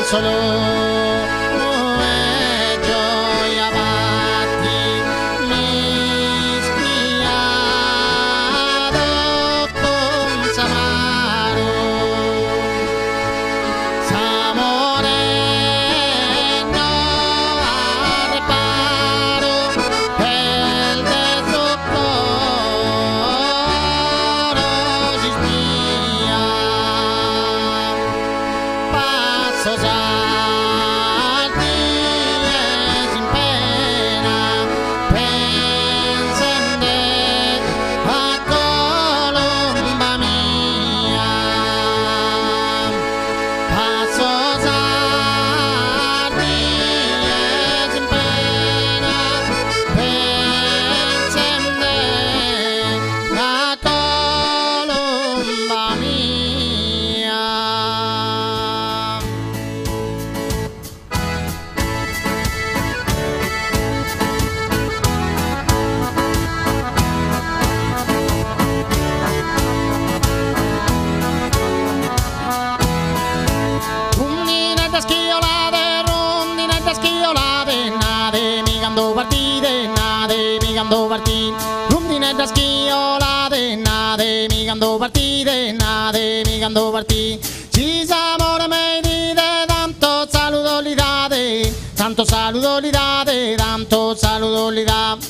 solo rondinetta schiolate, nate, migando partite, nate, migando partite. Ci siamo mai dite, tanto saluto li date, tanto saluto li date, tanto saluto li date,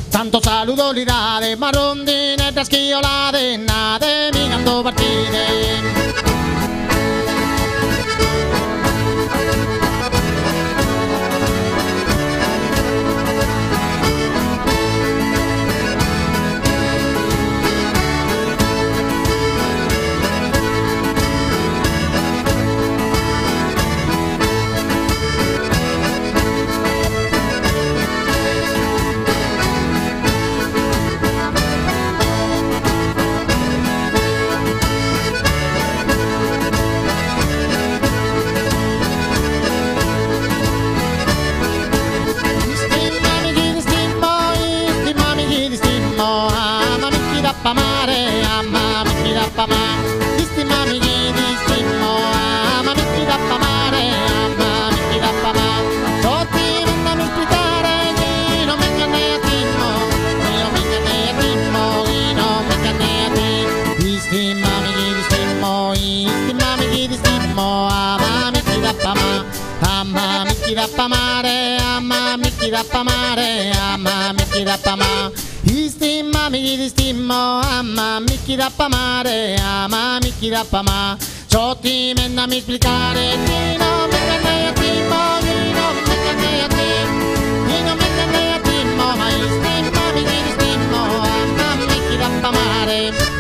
tanto saluto li date, ma rondinetta schiolate, nate, migando partite. Ciò ti menna mi spiegare, di non mi candei a timo, di non mi candei a te, di non mi candei a timo, ma istimma mi di stimmo, mi chi da pamare.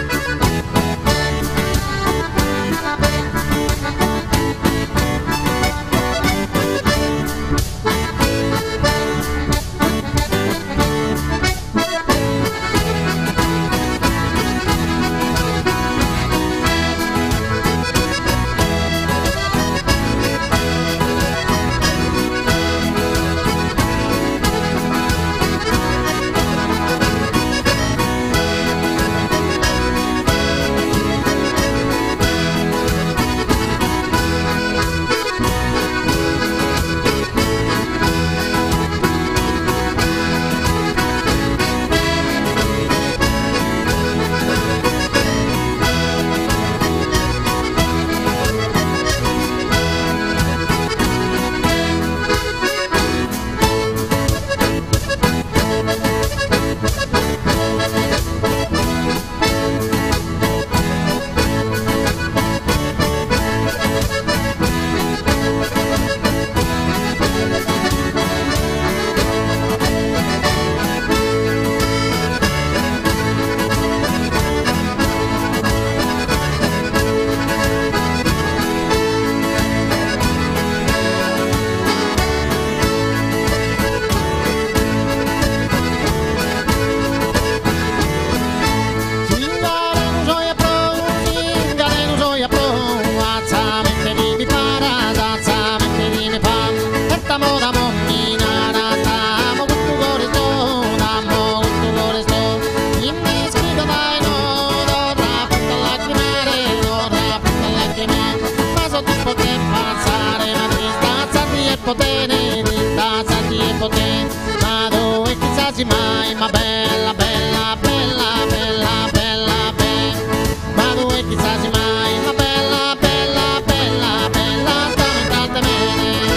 chissà mai, ma bella, bella, bella, bella, bella, bella. Ma dove chissà mai, ma bella, bella, bella, bella, stammi tante bene.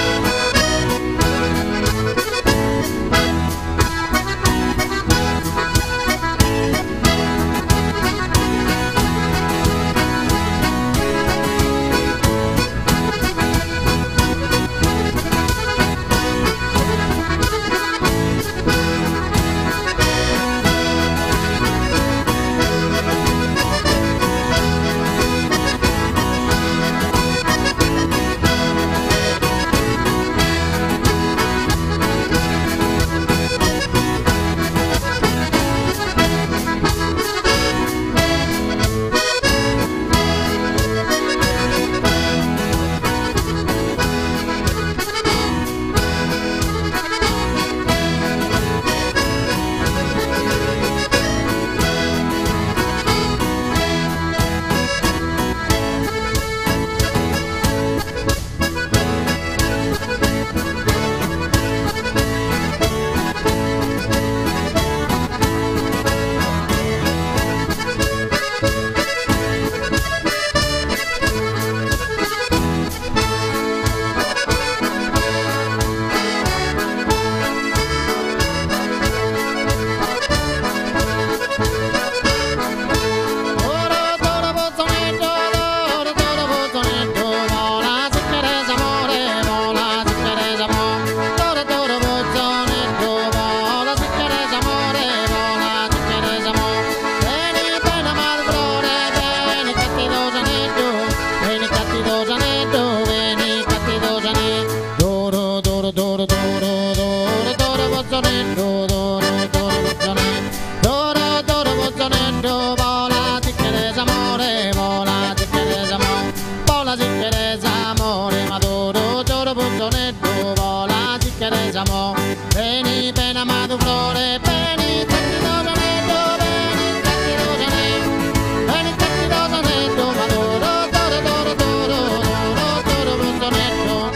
Veni, pena, madu, flore, veni, tatti, rosanetto, veni, tatti, rosanetto, veni, tatti, rosanetto, maduro, toro, toro, toro, toro, toro, bozzonetto.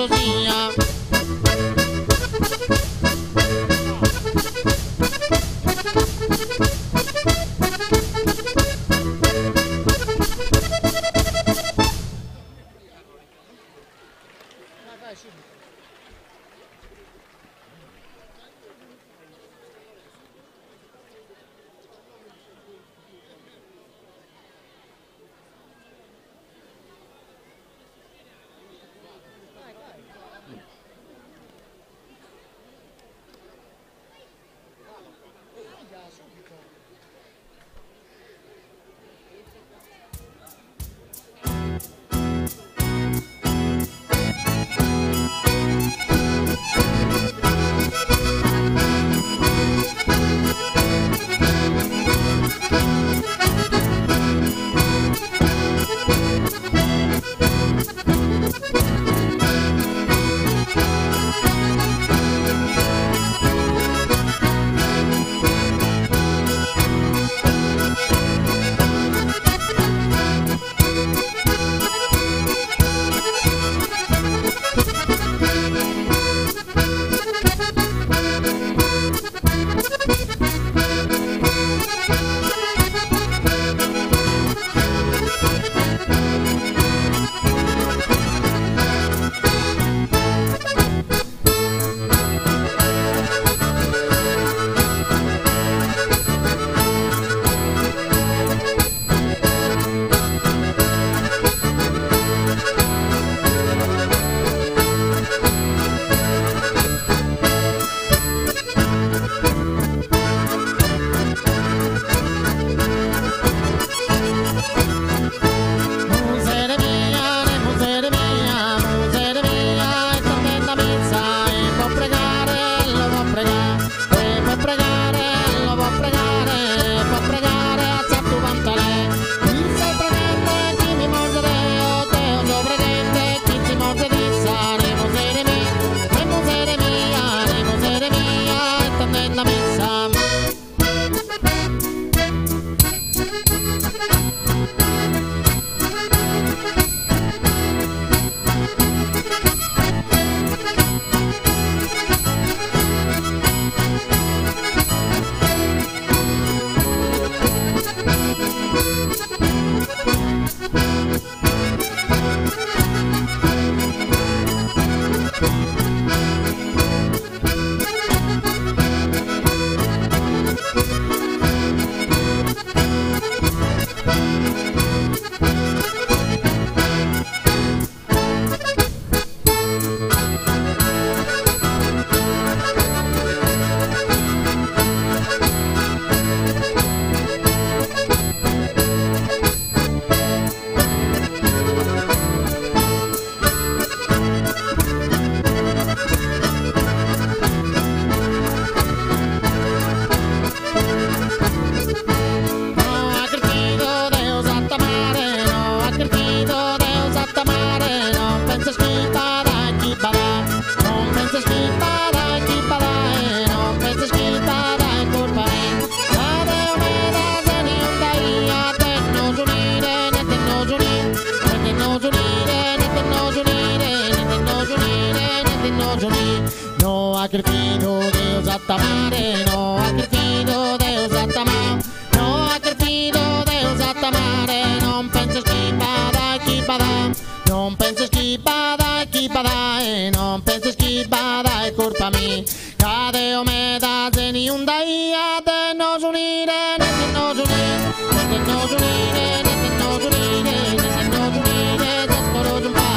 Sia. aquel fido de usata mare, no aquel fido de usata mare, no aquel fido de usata mare, non penso chi bada, non penso chi bada, non penso chi bada, è colpa mia, cade o me da zeni un daia, de nos unire, de nos unire, de nos unire, de nos unire, de nos unire, descoro giumpare.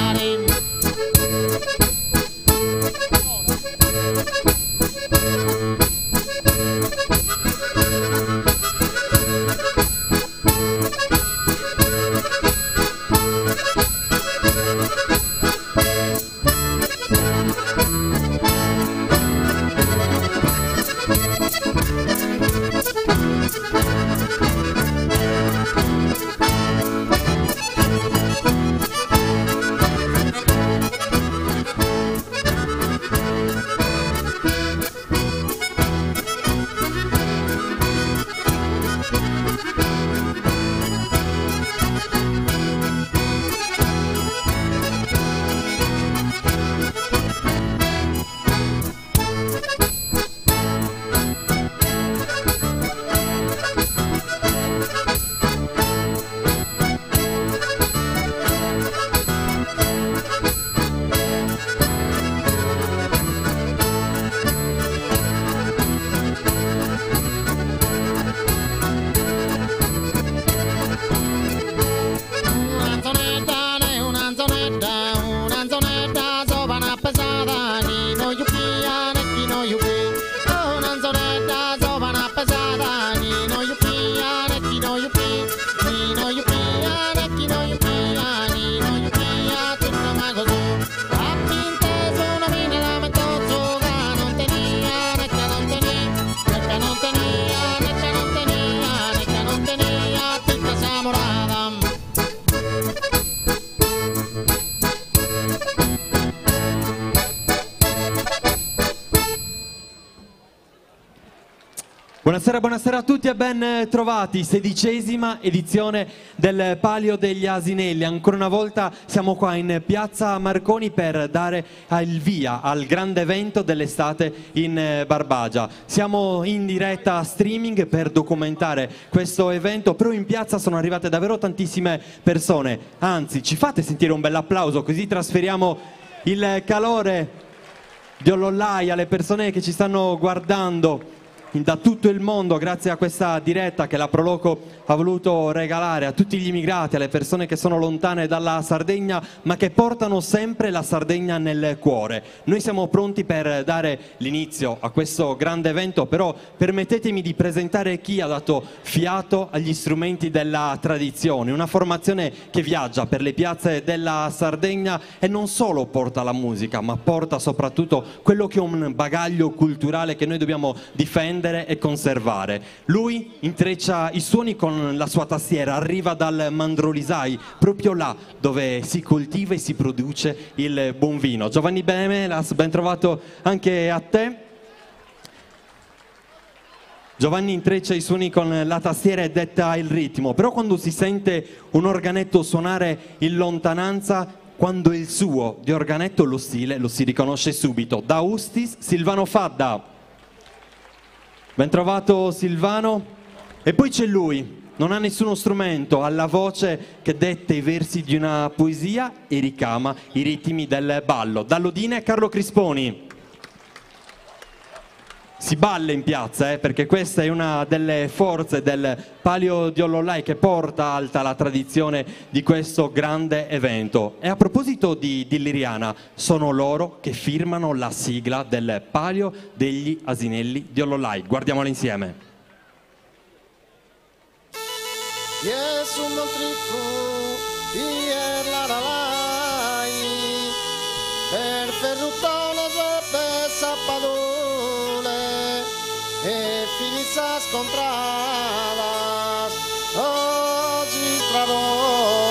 Buonasera a tutti e ben trovati, 16ª edizione del Palio degli Asinelli. Ancora una volta siamo qua in Piazza Marconi per dare il via al grande evento dell'estate in Barbagia. Siamo in diretta streaming per documentare questo evento, però in piazza sono arrivate davvero tantissime persone. Anzi, ci fate sentire un bel applauso così trasferiamo il calore di Olollai alle persone che ci stanno guardando da tutto il mondo, grazie a questa diretta che la Proloco ha voluto regalare a tutti gli immigrati, alle persone che sono lontane dalla Sardegna ma che portano sempre la Sardegna nel cuore. Noi siamo pronti per dare l'inizio a questo grande evento, però permettetemi di presentare chi ha dato fiato agli strumenti della tradizione, una formazione che viaggia per le piazze della Sardegna e non solo porta la musica ma porta soprattutto quello che è un bagaglio culturale che noi dobbiamo difendere e conservare. Lui intreccia i suoni con la sua tastiera, arriva dal Mandrolisai, proprio là dove si coltiva e si produce il buon vino. Giovanni Benemelas, ben trovato anche a te. Giovanni intreccia i suoni con la tastiera e detta il ritmo, però quando si sente un organetto suonare in lontananza, quando è il suo di organetto lo stile lo si riconosce subito. Da Ustis, Silvano Fadda. Ben trovato Silvano. E poi c'è lui, non ha nessuno strumento, ha la voce che detta i versi di una poesia e ricama i ritmi del ballo. Dall'Odine Carlo Crisponi. Si balla in piazza, perché questa è una delle forze del Palio di Olollai che porta alta la tradizione di questo grande evento. E a proposito di Liriana, sono loro che firmano la sigla del Palio degli Asinelli di Olollai. Guardiamola insieme. Yes, un montrico, ier la lalai, per ferrutone zoppe sappadone, e filisas contradas, oggi tradone.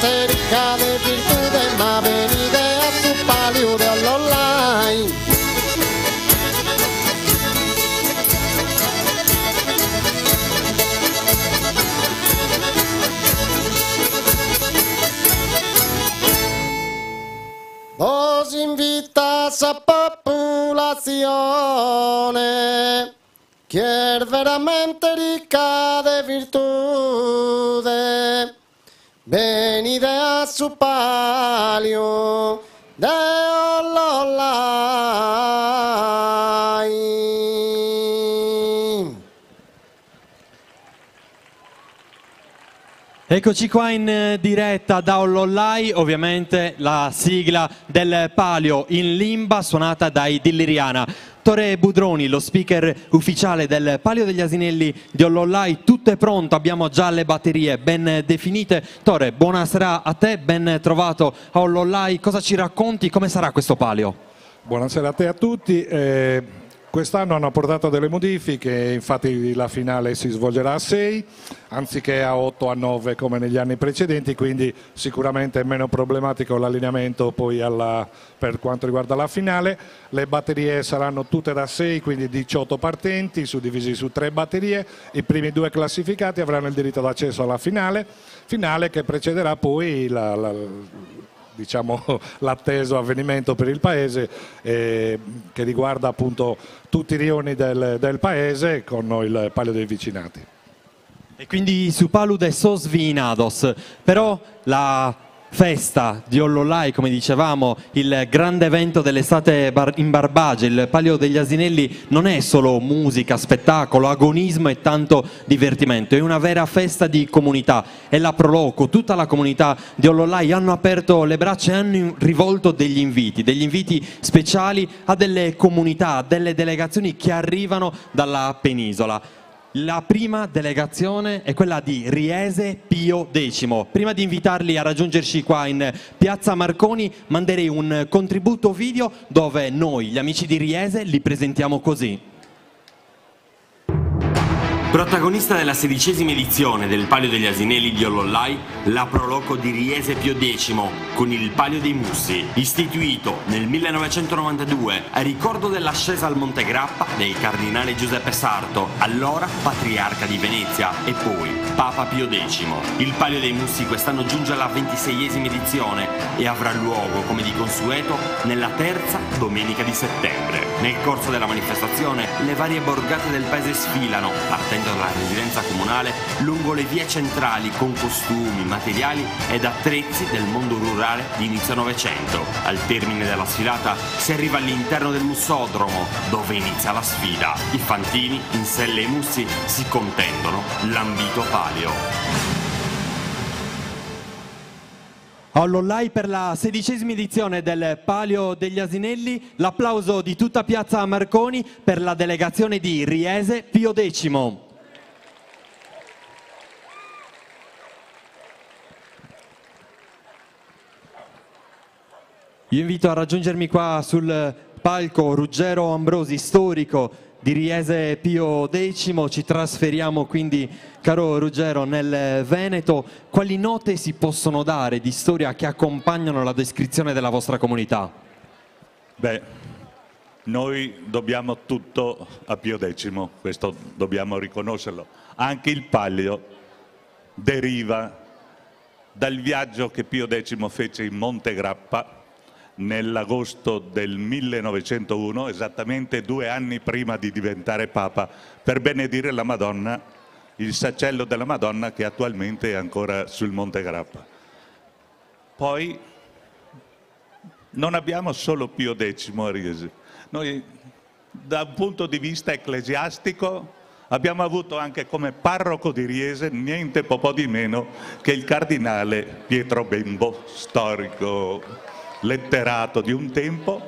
verdameramente ricca de virtudes, ma venite a su palio de online. Os invitas a populazione che è veramente ricca de virtude, venite a su palio de online. Eccoci qua in diretta da Ollollai, ovviamente la sigla del Palio in limba suonata dai Dilliriana. Tore Budroni, lo speaker ufficiale del Palio degli Asinelli di Ollollai, tutto è pronto, abbiamo già le batterie ben definite. Tore, buonasera a te, ben trovato a Ollollai, cosa ci racconti, come sarà questo Palio? Buonasera a te e a tutti. Quest'anno hanno apportato delle modifiche, infatti la finale si svolgerà a 6 anziché a 8 a 9 come negli anni precedenti, quindi sicuramente è meno problematico l'allineamento poi per quanto riguarda la finale. Le batterie saranno tutte da 6, quindi 18 partenti suddivisi su 3 batterie. I primi 2 classificati avranno il diritto d'accesso alla finale che precederà poi diciamo, l'atteso avvenimento per il paese che riguarda appunto tutti i rioni del paese con il Palio dei Vicinati. E quindi su Palude sos vinados, però la festa di Ollollai, come dicevamo, il grande evento dell'estate in Barbagia, il Palio degli Asinelli, non è solo musica, spettacolo, agonismo e tanto divertimento, è una vera festa di comunità. E la Proloco, tutta la comunità di Ollollai hanno aperto le braccia e hanno rivolto degli inviti speciali a delle comunità, a delle delegazioni che arrivano dalla penisola. La prima delegazione è quella di Riese Pio X. Prima di invitarli a raggiungerci qua in Piazza Marconi, manderei un contributo video dove noi, gli amici di Riese, li presentiamo così. Protagonista della 16ª edizione del Palio degli Asinelli di Ollollai, la Proloco di Riese Pio X con il Palio dei Mussi, istituito nel 1992 a ricordo dell'ascesa al Monte Grappa del cardinale Giuseppe Sarto, allora patriarca di Venezia e poi Papa Pio X. Il Palio dei Mussi quest'anno giunge alla 26ª edizione e avrà luogo, come di consueto, nella terza domenica di settembre. Nel corso della manifestazione le varie borgate del paese sfilano, partendo dalla residenza comunale lungo le vie centrali con costumi, materiali ed attrezzi del mondo rurale di inizio Novecento. Al termine della sfilata si arriva all'interno del Mussodromo, dove inizia la sfida. I fantini, in selle e mussi, si contendono l'ambito palio. A Ollollai per la 16ª edizione del Palio degli Asinelli, l'applauso di tutta Piazza Marconi per la delegazione di Riese Pio X. Io invito a raggiungermi qua sul palco Ruggero Ambrosi, storico di Riese Pio X. Ci trasferiamo quindi, caro Ruggero, nel Veneto. Quali note si possono dare di storia che accompagnano la descrizione della vostra comunità? Beh, noi dobbiamo tutto a Pio X, questo dobbiamo riconoscerlo. Anche il Palio deriva dal viaggio che Pio X fece in Monte Grappa nell'agosto del 1901, esattamente 2 anni prima di diventare Papa, per benedire la Madonna, il saccello della Madonna che attualmente è ancora sul Monte Grappa. Poi non abbiamo solo Pio X a Riese, noi da un punto di vista ecclesiastico abbiamo avuto anche come parroco di Riese niente po' di meno che il cardinale Pietro Bembo, storico letterato di un tempo,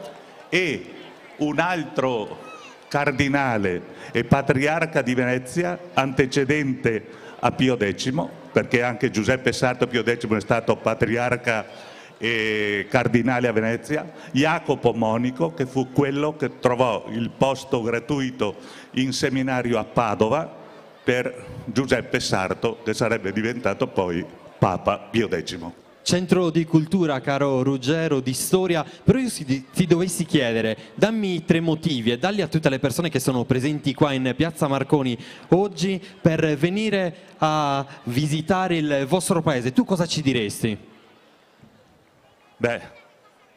e un altro cardinale e patriarca di Venezia antecedente a Pio X, perché anche Giuseppe Sarto Pio X è stato patriarca e cardinale a Venezia, Jacopo Monico, che fu quello che trovò il posto gratuito in seminario a Padova per Giuseppe Sarto, che sarebbe diventato poi Papa Pio X. centro di cultura, caro Ruggero, di storia, però io ti dovessi chiedere, dammi 3 motivi e dalli a tutte le persone che sono presenti qua in Piazza Marconi oggi per venire a visitare il vostro paese, tu cosa ci diresti? Beh,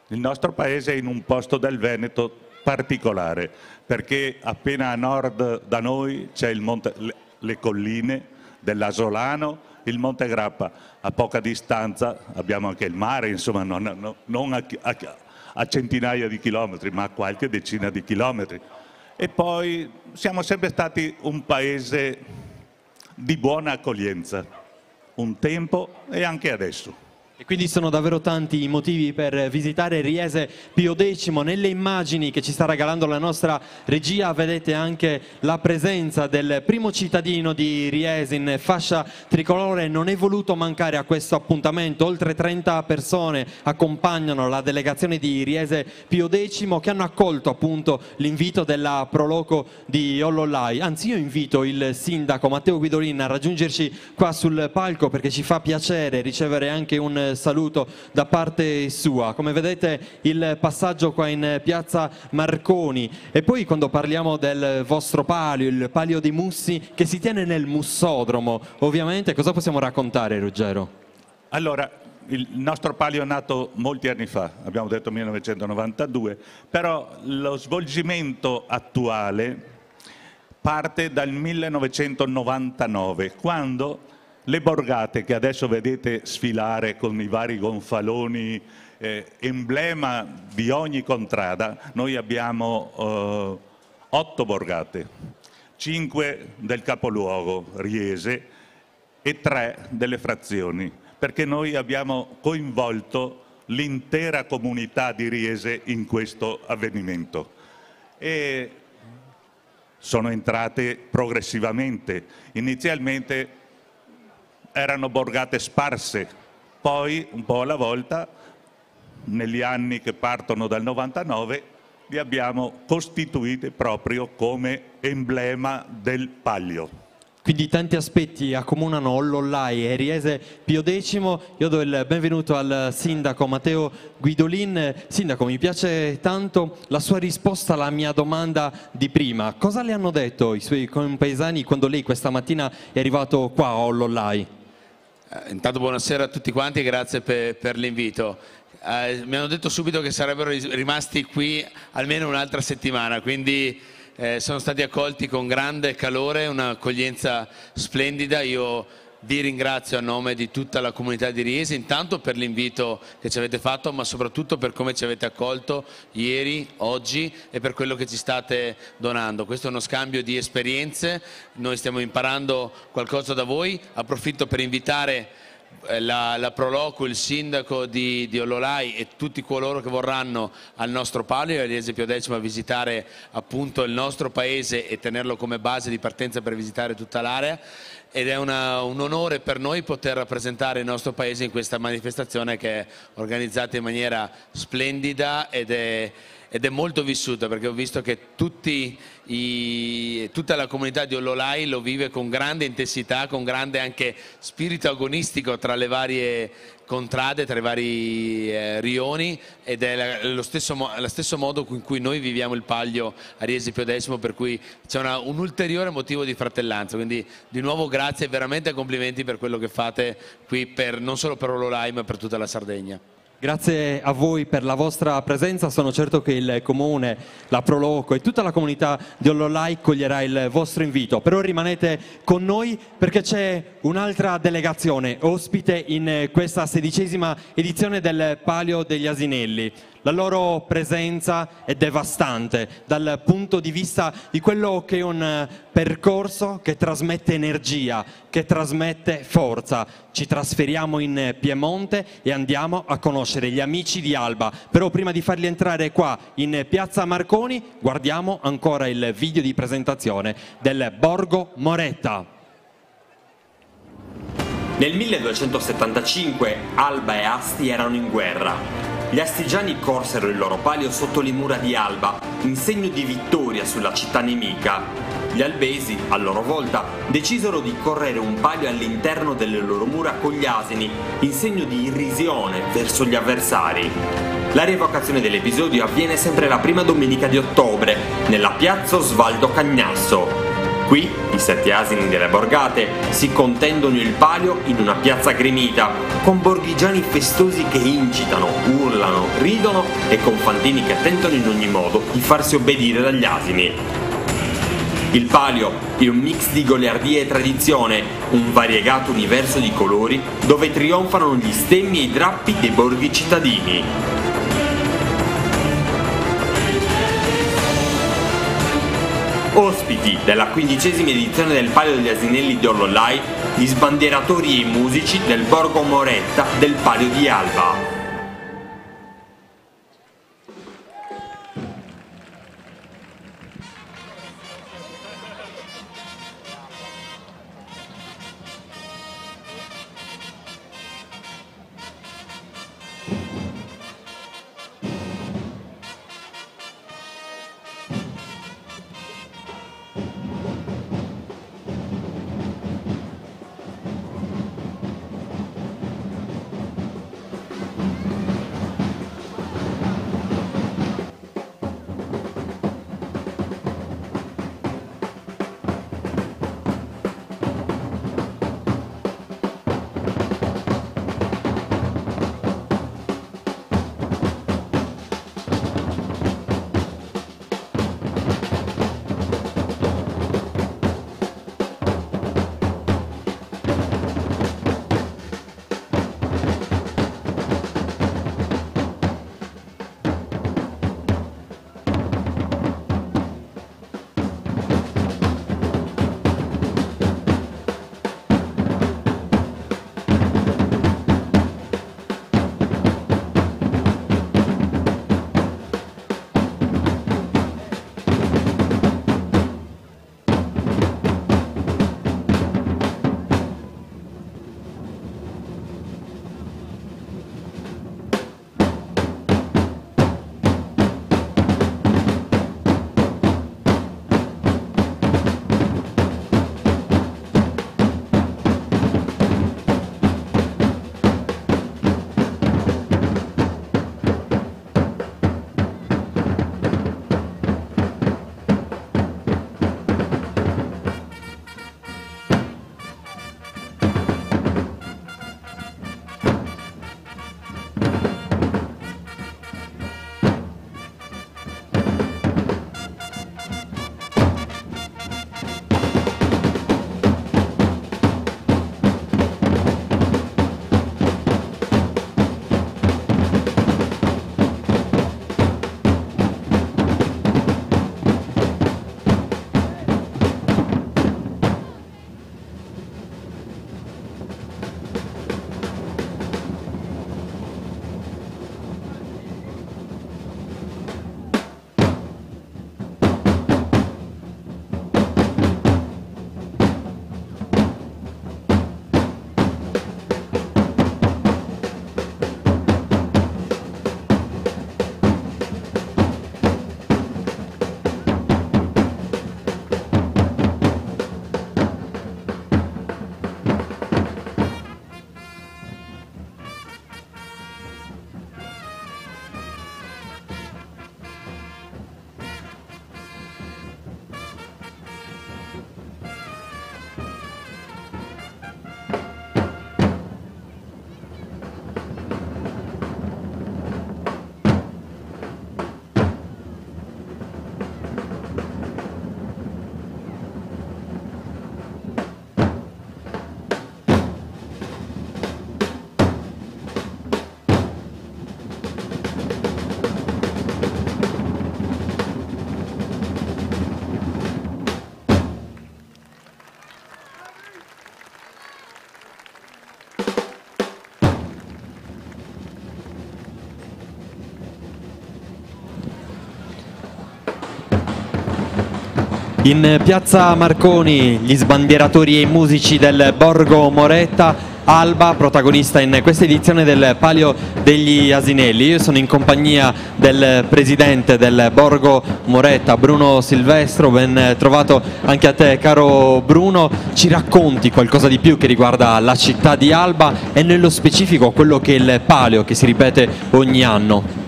il nostro paese è in un posto del Veneto particolare, perché appena a nord da noi c'è le colline dell'Asolano, il Monte Grappa, a poca distanza abbiamo anche il mare, insomma non a centinaia di chilometri, ma a qualche decina di chilometri. E poi siamo sempre stati un paese di buona accoglienza, un tempo e anche adesso. E quindi sono davvero tanti i motivi per visitare Riese Pio X. Nelle immagini che ci sta regalando la nostra regia vedete anche la presenza del primo cittadino di Riese in fascia tricolore. Non è voluto mancare a questo appuntamento. Oltre 30 persone accompagnano la delegazione di Riese Pio X che hanno accolto appunto l'invito della Proloco di Ollollai. Anzi, io invito il sindaco Matteo Guidolin a raggiungerci qua sul palco perché ci fa piacere ricevere anche un saluto da parte sua. Come vedete il passaggio qua in Piazza Marconi, e poi quando parliamo del vostro palio, il palio dei Mussi che si tiene nel Mussodromo, ovviamente cosa possiamo raccontare, Ruggero? Allora, il nostro palio è nato molti anni fa, abbiamo detto 1992, però lo svolgimento attuale parte dal 1999, quando le borgate che adesso vedete sfilare con i vari gonfaloni, emblema di ogni contrada, noi abbiamo 8 borgate, 5 del capoluogo Riese e 3 delle frazioni, perché noi abbiamo coinvolto l'intera comunità di Riese in questo avvenimento. E sono entrate progressivamente, inizialmente erano borgate sparse, poi un po' alla volta, negli anni che partono dal 99, li abbiamo costituite proprio come emblema del palio. Quindi tanti aspetti accomunano Ollollai e Riese Pio X. Io do il benvenuto al sindaco Matteo Guidolin. Sindaco, mi piace tanto la sua risposta alla mia domanda di prima. Cosa le hanno detto i suoi compaesani quando lei questa mattina è arrivato qua a Ollollai? Intanto buonasera a tutti quanti e grazie per l'invito. Mi hanno detto subito che sarebbero rimasti qui almeno un'altra settimana, quindi sono stati accolti con grande calore, un'accoglienza splendida. Io vi ringrazio a nome di tutta la comunità di Riese, intanto per l'invito che ci avete fatto, ma soprattutto per come ci avete accolto ieri, oggi e per quello che ci state donando. Questo è uno scambio di esperienze, noi stiamo imparando qualcosa da voi. Approfitto per invitare la Proloco, il sindaco di Ollollai e tutti coloro che vorranno al nostro palio, a Riese Pio X, a visitare appunto il nostro paese e tenerlo come base di partenza per visitare tutta l'area. Ed è un onore per noi poter rappresentare il nostro paese in questa manifestazione che è organizzata in maniera splendida ed è molto vissuta, perché ho visto che tutta la comunità di Ollollai lo vive con grande intensità, con grande anche spirito agonistico tra le varie contrade, tra i vari rioni, ed è lo stesso modo in cui noi viviamo il palio a Riese Pio X, per cui c'è un ulteriore motivo di fratellanza. Quindi di nuovo grazie e veramente complimenti per quello che fate qui, non solo per Ollollai ma per tutta la Sardegna. Grazie a voi per la vostra presenza, sono certo che il Comune, la Proloco e tutta la comunità di Ollollai coglierà il vostro invito. Però rimanete con noi perché c'è un'altra delegazione ospite in questa 16ª edizione del Palio degli Asinelli. La loro presenza è devastante dal punto di vista di quello che è un percorso che trasmette energia, che trasmette forza. Ci trasferiamo in Piemonte e andiamo a conoscere gli amici di Alba. Però prima di farli entrare qua in Piazza Marconi, guardiamo ancora il video di presentazione del Borgo Moretta. Nel 1275 Alba e Asti erano in guerra. Gli astigiani corsero il loro palio sotto le mura di Alba, in segno di vittoria sulla città nemica. Gli albesi, a loro volta, decisero di correre un palio all'interno delle loro mura con gli asini, in segno di irrisione verso gli avversari. La rievocazione dell'episodio avviene sempre la prima domenica di ottobre, nella piazza Osvaldo Cagnasso. Qui i 7 asini delle borgate si contendono il palio in una piazza gremita, con borghigiani festosi che incitano, urlano, ridono e con fantini che tentano in ogni modo di farsi obbedire dagli asini. Il palio è un mix di goliardia e tradizione, un variegato universo di colori dove trionfano gli stemmi e i drappi dei borghi cittadini. Ospiti della 15ª edizione del Palio degli Asinelli di Ollollai, gli sbandieratori e i musici del Borgo Moretta del Palio di Alba. In piazza Marconi gli sbandieratori e i musici del Borgo Moretta Alba, protagonista in questa edizione del Palio degli Asinelli. Io sono in compagnia del presidente del Borgo Moretta, Bruno Silvestro. Ben trovato anche a te, caro Bruno. Ci racconti qualcosa di più che riguarda la città di Alba e nello specifico quello che è il palio che si ripete ogni anno?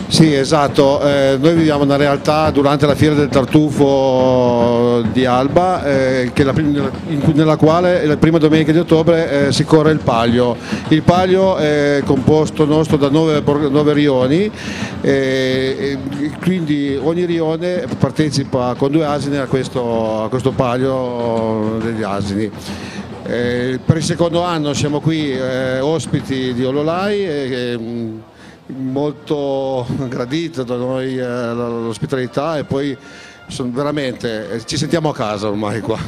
Sì, esatto, noi viviamo una realtà durante la Fiera del Tartufo di Alba, nella quale la prima domenica di ottobre si corre il palio. Il palio è composto nostro da 9 rioni, quindi ogni rione partecipa con 2 asini a questo palio degli asini. Per il secondo anno siamo qui ospiti di Ollolai, molto gradito da noi l'ospitalità, e poi veramente ci sentiamo a casa ormai qua.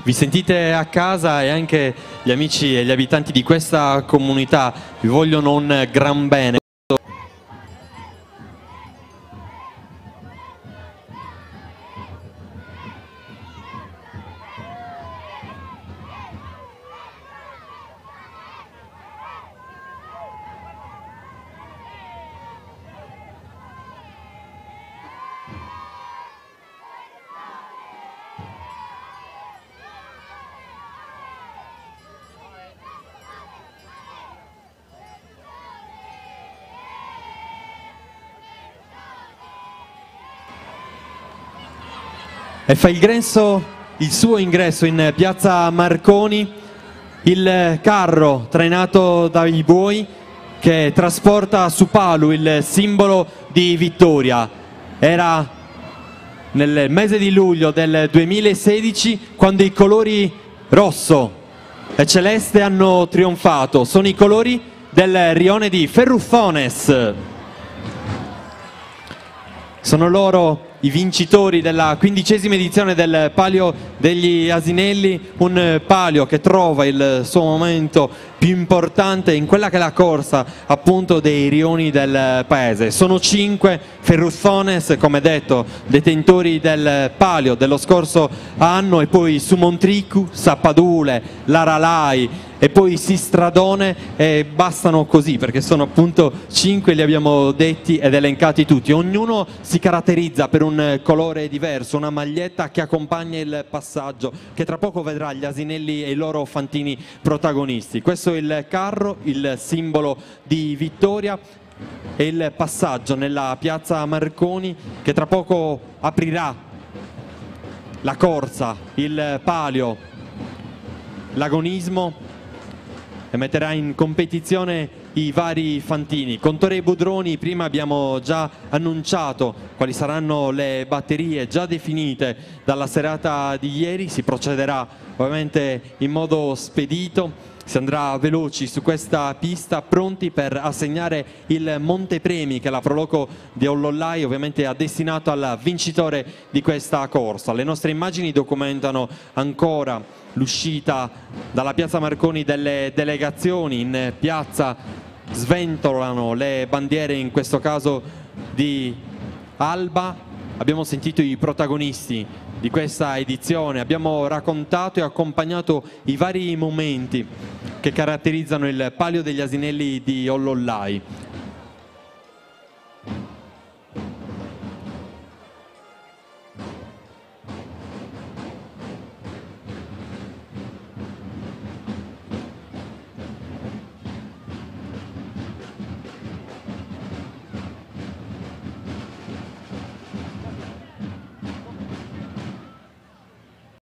Vi sentite a casa e anche gli amici e gli abitanti di questa comunità vi vogliono un gran bene. E fa il suo ingresso in piazza Marconi il carro trainato dai buoi che trasporta su Palu il simbolo di vittoria. Era nel mese di luglio del 2016 quando i colori rosso e celeste hanno trionfato. Sono i colori del rione di Ferruffones. Sono loro i vincitori della 15ª edizione del Palio degli Asinelli, un palio che trova il suo momento più importante in quella che è la corsa appunto dei rioni del paese. Sono 5 Ferruffones, come detto, detentori del palio dello scorso anno, e poi Sumontricu, Sappadule, Laralai e poi Sistradone, e bastano così perché sono appunto 5, li abbiamo detti ed elencati tutti. Ognuno si caratterizza per un colore diverso, una maglietta che accompagna il passaggio che tra poco vedrà gli asinelli e i loro fantini protagonisti. Questo è il carro, il simbolo di vittoria, e il passaggio nella piazza Marconi che tra poco aprirà la corsa, il palio, l'agonismo, e metterà in competizione i vari fantini. Con Tore e Budroni prima abbiamo già annunciato quali saranno le batterie già definite dalla serata di ieri. Si procederà ovviamente in modo spedito, si andrà veloci su questa pista, pronti per assegnare il montepremi che la Proloco di Ollolai ovviamente ha destinato al vincitore di questa corsa. Le nostre immagini documentano ancora l'uscita dalla piazza Marconi delle delegazioni. In piazza sventolano le bandiere, in questo caso di Alba. Abbiamo sentito i protagonisti di questa edizione, abbiamo raccontato e accompagnato i vari momenti che caratterizzano il Palio degli Asinelli di Ollolai.